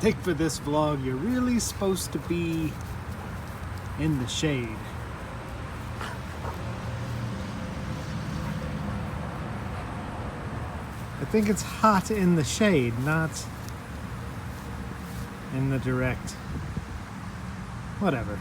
think for this vlog, you're really supposed to be in the shade. I think it's hot in the shade, not in the direct. Whatever.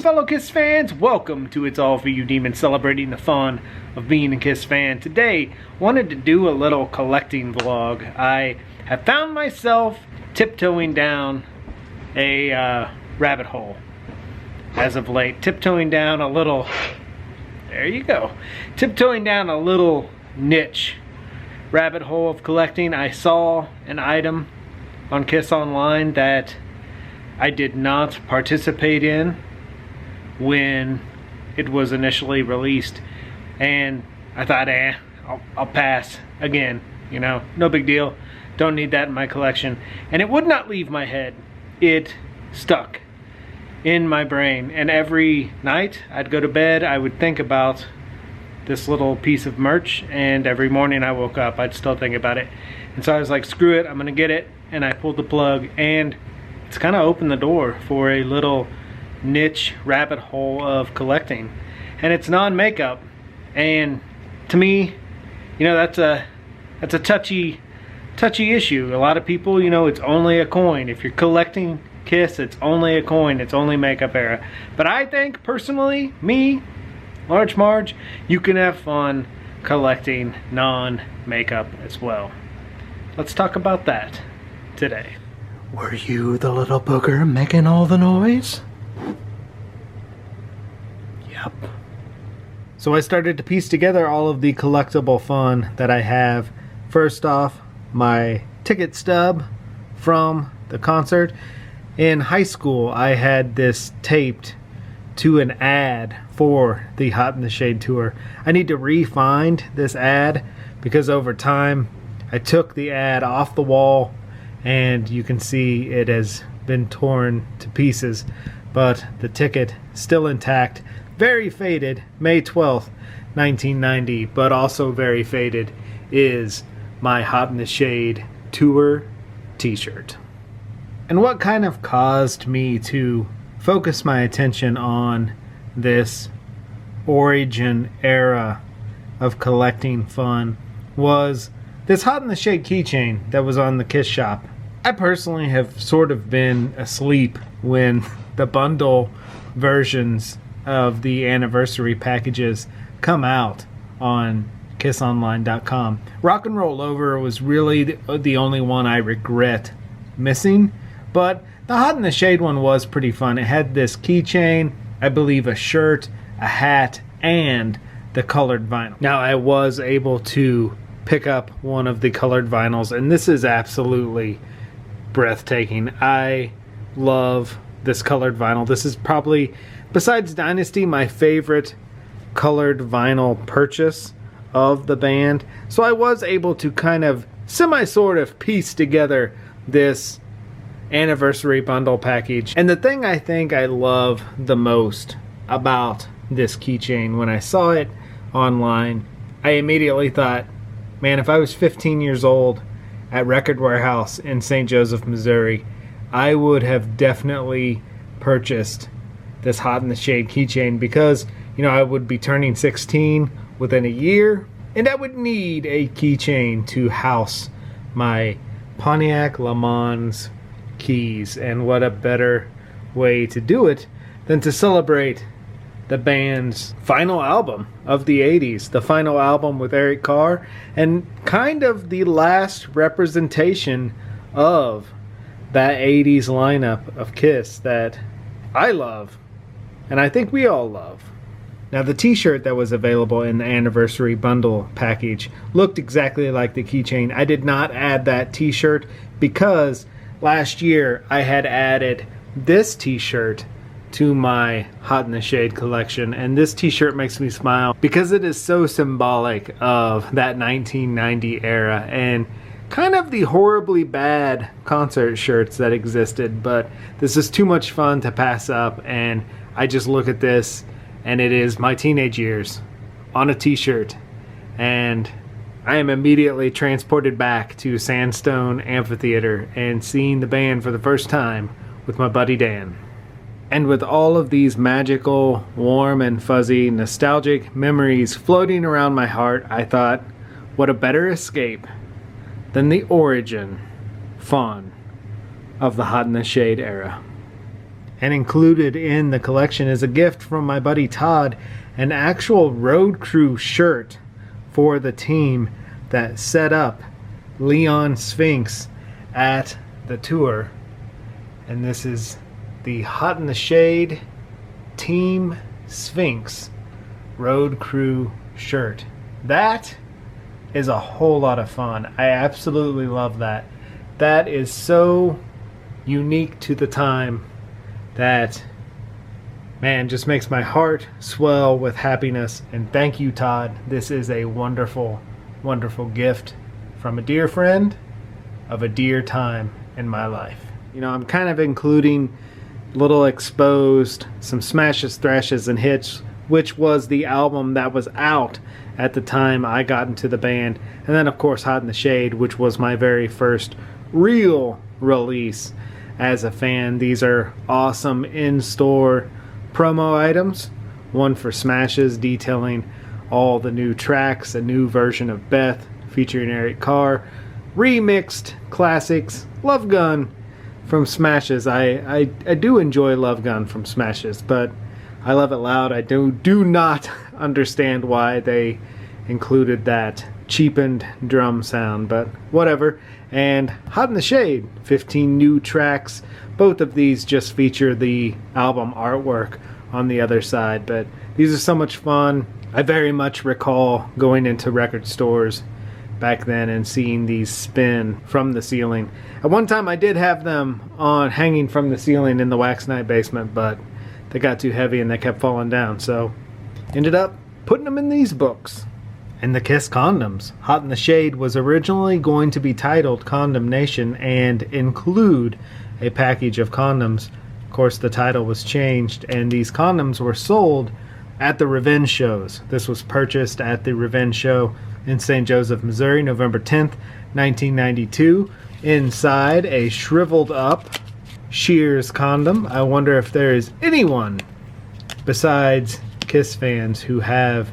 Fellow Kiss fans, welcome to It's All For You Demons, celebrating the fun of being a Kiss fan. Today, wanted to do a little collecting vlog. I have found myself tiptoeing down a rabbit hole as of late. Tiptoeing down a little, there you go, tiptoeing down a little niche rabbit hole of collecting. I saw an item on Kiss Online that I did not participate in when it was initially released, and I thought, I'll pass again, you know, no big deal, don't need that in my collection. And it would not leave my head. It stuck in my brain, and every night I'd go to bed, I would think about this little piece of merch, and every morning I woke up, I'd still think about it. And so I was like, screw it, I'm gonna get it. And I pulled the plug, and it's kind of opened the door for a little niche rabbit hole of collecting. And it's non-makeup, and to me, you know, that's a touchy issue. A lot of people, you know, it's only a coin. If you're collecting Kiss, it's only a coin, it's only Makeup Era. But I think personally, me, Large Marge, you can have fun collecting non-makeup as well. Let's talk about that today. Were you the little booger making all the noise? Yep. So I started to piece together all of the collectible fun that I have. First off, my ticket stub from the concert. In high school, I had this taped to an ad for the Hot in the Shade tour. I need to re-find this ad because over time I took the ad off the wall, and you can see it has been torn to pieces, but the ticket still intact. Very faded, May 12th, 1990, but also very faded is my Hot in the Shade tour t-shirt. And what kind of caused me to focus my attention on this origin era of collecting fun was this Hot in the Shade keychain that was on the Kiss shop. I personally have sort of been asleep when the bundle versions of the anniversary packages come out on kissonline.com. Rock and Roll Over was really the only one I regret missing, but the Hot in the Shade one was pretty fun. It had this keychain, I believe a shirt, a hat, and the colored vinyl. Now I was able to pick up one of the colored vinyls, and this is absolutely breathtaking. I love this colored vinyl. This is probably, besides Dynasty, my favorite colored vinyl purchase of the band. So I was able to kind of sort of piece together this anniversary bundle package. And the thing I think I love the most about this keychain, when I saw it online, I immediately thought, man, if I was 15 years old at Record Warehouse in St. Joseph, Missouri, I would have definitely purchased this Hot in the Shade keychain because, you know, I would be turning 16 within a year, and I would need a keychain to house my Pontiac Le Mans keys. And what a better way to do it than to celebrate the band's final album of the 80s, the final album with Eric Carr, and kind of the last representation of that 80s lineup of Kiss that I love, and I think we all love. Now, the t-shirt that was available in the anniversary bundle package looked exactly like the keychain. I did not add that t-shirt because last year I had added this t-shirt to my Hot in the Shade collection, and this t-shirt makes me smile because it is so symbolic of that 1990 era and kind of the horribly bad concert shirts that existed. But this is too much fun to pass up, and I just look at this and it is my teenage years on a t-shirt, and I am immediately transported back to Sandstone Amphitheater and seeing the band for the first time with my buddy Dan. And with all of these magical, warm and fuzzy, nostalgic memories floating around my heart, I thought, what a better escape than the origin fawn of the Hot in the Shade era. And included in the collection is a gift from my buddy Todd, an actual road crew shirt for the team that set up Leon Sphinx at the tour. And this is the Hot in the Shade Team Sphinx Road Crew shirt. That is a whole lot of fun. I absolutely love that. That is so unique to the time that, man, just makes my heart swell with happiness. And thank you, Todd. This is a wonderful, wonderful gift from a dear friend of a dear time in my life. You know, I'm kind of including little exposed, some smashes, thrashes, and hits, which was the album that was out at the time I got into the band. And then, of course, Hot in the Shade, which was my very first real release as a fan. These are awesome in-store promo items. One for Smashes, detailing all the new tracks, a new version of Beth featuring Eric Carr, remixed classics, Love Gun from Smashes. I do enjoy Love Gun from Smashes, but I Love It Loud, I do not understand why they included that cheapened drum sound, but whatever. And Hot in the Shade, 15 new tracks. Both of these just feature the album artwork on the other side, but these are so much fun. I very much recall going into record stores back then and seeing these spin from the ceiling. At one time I did have them on hanging from the ceiling in the Wax Night basement, but they got too heavy and they kept falling down, so ended up putting them in these books. And the Kiss condoms. Hot in the Shade was originally going to be titled Condom Nation and include a package of condoms. Of course, the title was changed, and these condoms were sold at the Revenge shows. This was purchased at the Revenge show in St. Joseph, Missouri, November 10th, 1992. Inside, a shriveled up Shears condom. I wonder if there is anyone besides Kiss fans who have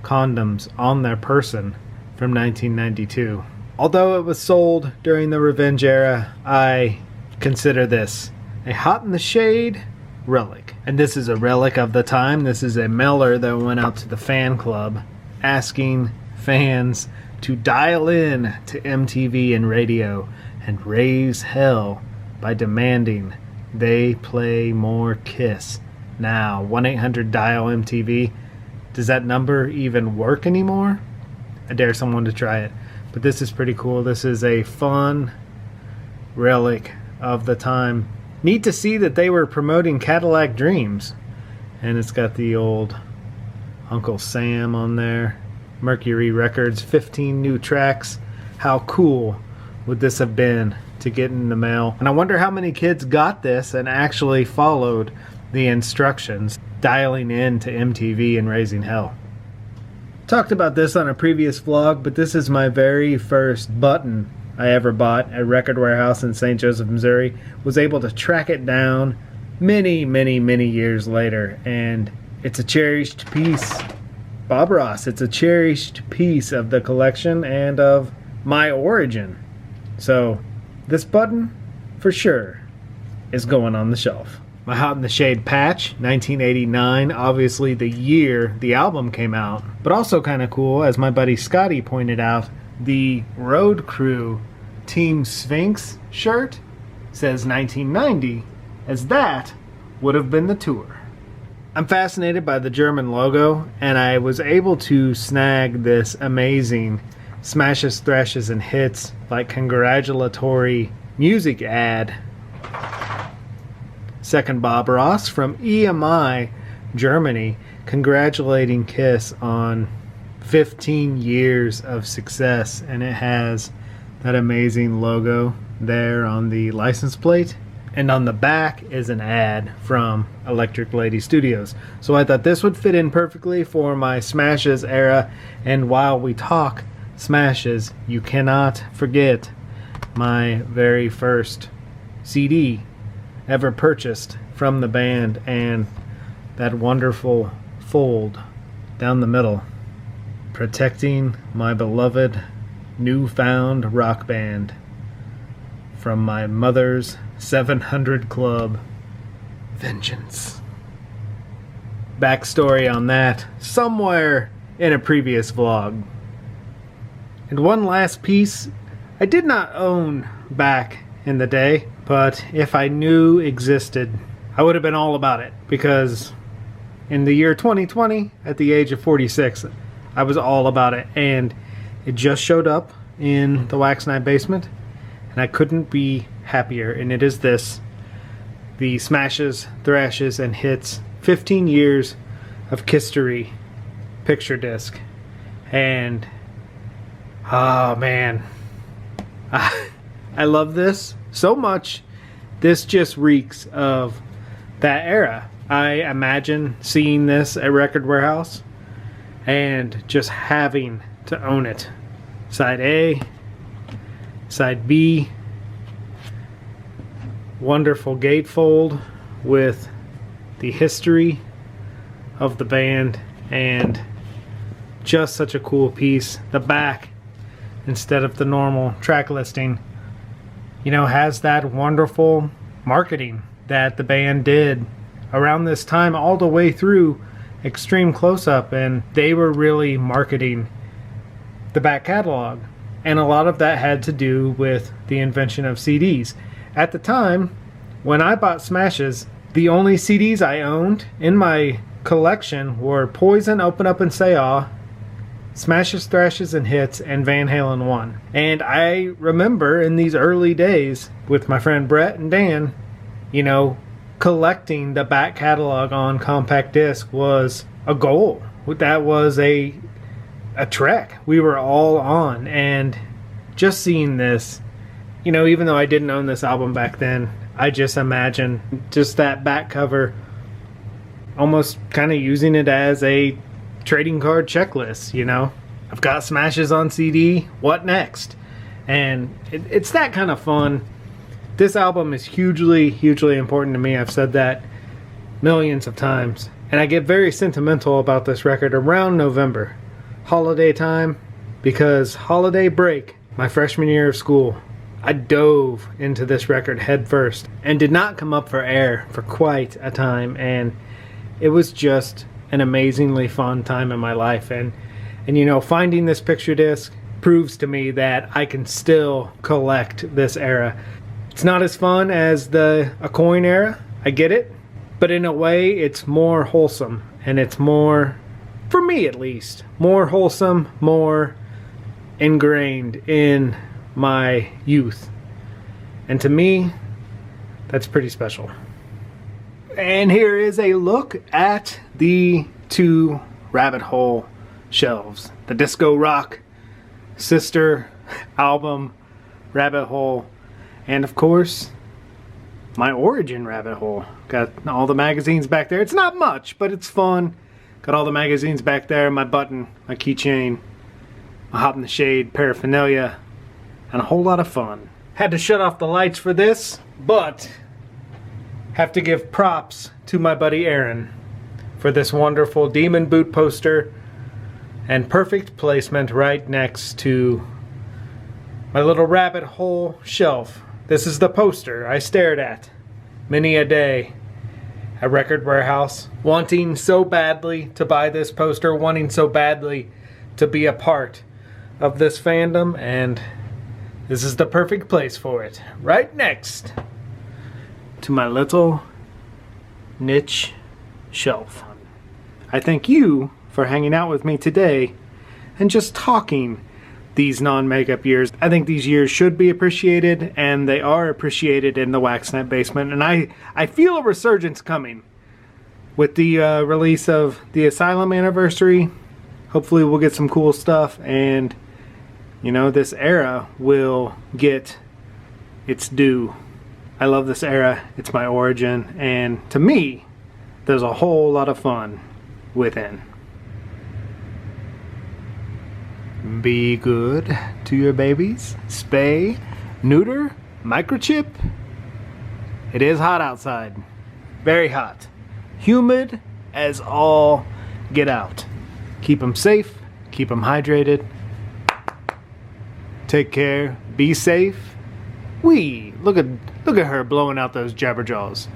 condoms on their person from 1992. Although it was sold during the Revenge era, I consider this a Hot in the Shade relic. And this is a relic of the time. This is a mailer that went out to the fan club asking fans to dial in to MTV and radio and raise hell by demanding they play more Kiss. Now, 1-800-DIAL-MTV. Does that number even work anymore? I dare someone to try it. But this is pretty cool. This is a fun relic of the time. Neat to see that they were promoting Cadillac Dreams. And it's got the old Uncle Sam on there. Mercury Records, 15 new tracks. How cool would this have been to get in the mail? And I wonder how many kids got this and actually followed the instructions, dialing in to MTV and raising hell. Talked about this on a previous vlog, but this is my very first button I ever bought at Record Warehouse in St. Joseph, Missouri. Was able to track it down many, many, many years later, and it's a cherished piece. Bob Ross, it's a cherished piece of the collection and of my origin. So this button, for sure, is going on the shelf. My Hot in the Shade patch, 1989, obviously the year the album came out. But also kind of cool, as my buddy Scotty pointed out, the Road Crew Team Sphinx shirt says 1990, as that would have been the tour. I'm fascinated by the German logo, and I was able to snag this amazing Smashes, Thrashes, and Hits, like congratulatory music ad. Second Bob Ross from EMI, Germany, congratulating Kiss on 15 years of success, and it has that amazing logo there on the license plate, and on the back is an ad from Electric Lady Studios. So I thought this would fit in perfectly for my Smashes era, and while we talk Smashes, you cannot forget my very first CD ever purchased from the band, and that wonderful fold down the middle, protecting my beloved newfound rock band from my mother's 700 Club, Vengeance. Backstory on that somewhere in a previous vlog. And one last piece I did not own back in the day, but if I knew existed, I would have been all about it, because in the year 2020, at the age of 46, I was all about it, and it just showed up in the Wax Night basement, and I couldn't be happier. And it is this, the Smashes, Thrashes, and Hits 15 Years of Kisstory picture disc. And oh man, I love this so much. This just reeks of that era. I imagine seeing this at Record Warehouse and just having to own it. Side A, side B, wonderful gatefold with the history of the band, and just such a cool piece. The back, instead of the normal track listing, you know, has that wonderful marketing that the band did around this time all the way through Extreme Close-Up, and they were really marketing the back catalog, and a lot of that had to do with the invention of CDs. At the time when I bought Smashes, the only CDs I owned in my collection were Poison, Open Up and Say Ah, Smashes, Thrashes, and Hits, and Van Halen 1. And I remember in these early days with my friend Brett and Dan, you know, collecting the back catalog on compact disc was a goal. That was a trek we were all on. And just seeing this, you know, even though I didn't own this album back then, I just imagine just that back cover, almost kind of using it as a trading card checklist. You know, I've got Smashes on CD, what next? And it's that kind of fun. This album is hugely, hugely important to me. I've said that millions of times. And I get very sentimental about this record around November, holiday time, because holiday break, my freshman year of school, I dove into this record head first and did not come up for air for quite a time. And it was just an amazingly fun time in my life. And you know, finding this picture disc proves to me that I can still collect this era. It's not as fun as the Aucoin era, I get it, but in a way it's more wholesome, and it's more, for me at least, more wholesome, more ingrained in my youth. And to me, that's pretty special. And here is a look at the two rabbit hole shelves. The Disco Rock sister album rabbit hole, and of course my Origin rabbit hole. Got all the magazines back there. It's not much, but it's fun. Got all the magazines back there, my button, my keychain, my Hot in the Shade paraphernalia, and a whole lot of fun. Had to shut off the lights for this, but have to give props to my buddy Aaron for this wonderful Demon Boot poster, and perfect placement right next to my little rabbit hole shelf. This is the poster I stared at many a day at Record Warehouse, wanting so badly to buy this poster, wanting so badly to be a part of this fandom, and this is the perfect place for it. Right next to my little niche shelf. I thank you for hanging out with me today and just talking these non-makeup years. I think these years should be appreciated, and they are appreciated in the Waxnet basement. And I feel a resurgence coming with the release of the ASYLUM anniversary. Hopefully we'll get some cool stuff, and you know, this era will get its due. I love this era. It's my origin, and to me, there's a whole lot of fun within. Be good to your babies. Spay, neuter, microchip. It is hot outside. Very hot. Humid as all get out. Keep them safe. Keep them hydrated. Take care. Be safe. Wee! Look at her blowing out those jabberjaws.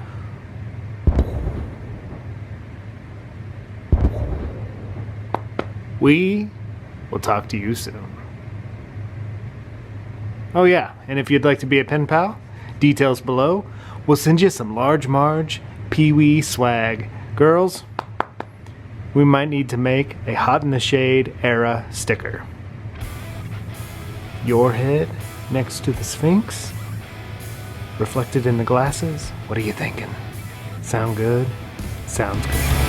We will talk to you soon. Oh yeah, and if you'd like to be a pen pal, details below. We'll send you some Large Marge Pee Wee swag. Girls, we might need to make a Hot in the Shade era sticker. Your head next to the Sphinx, reflected in the glasses. What are you thinking? Sound good? Sounds good.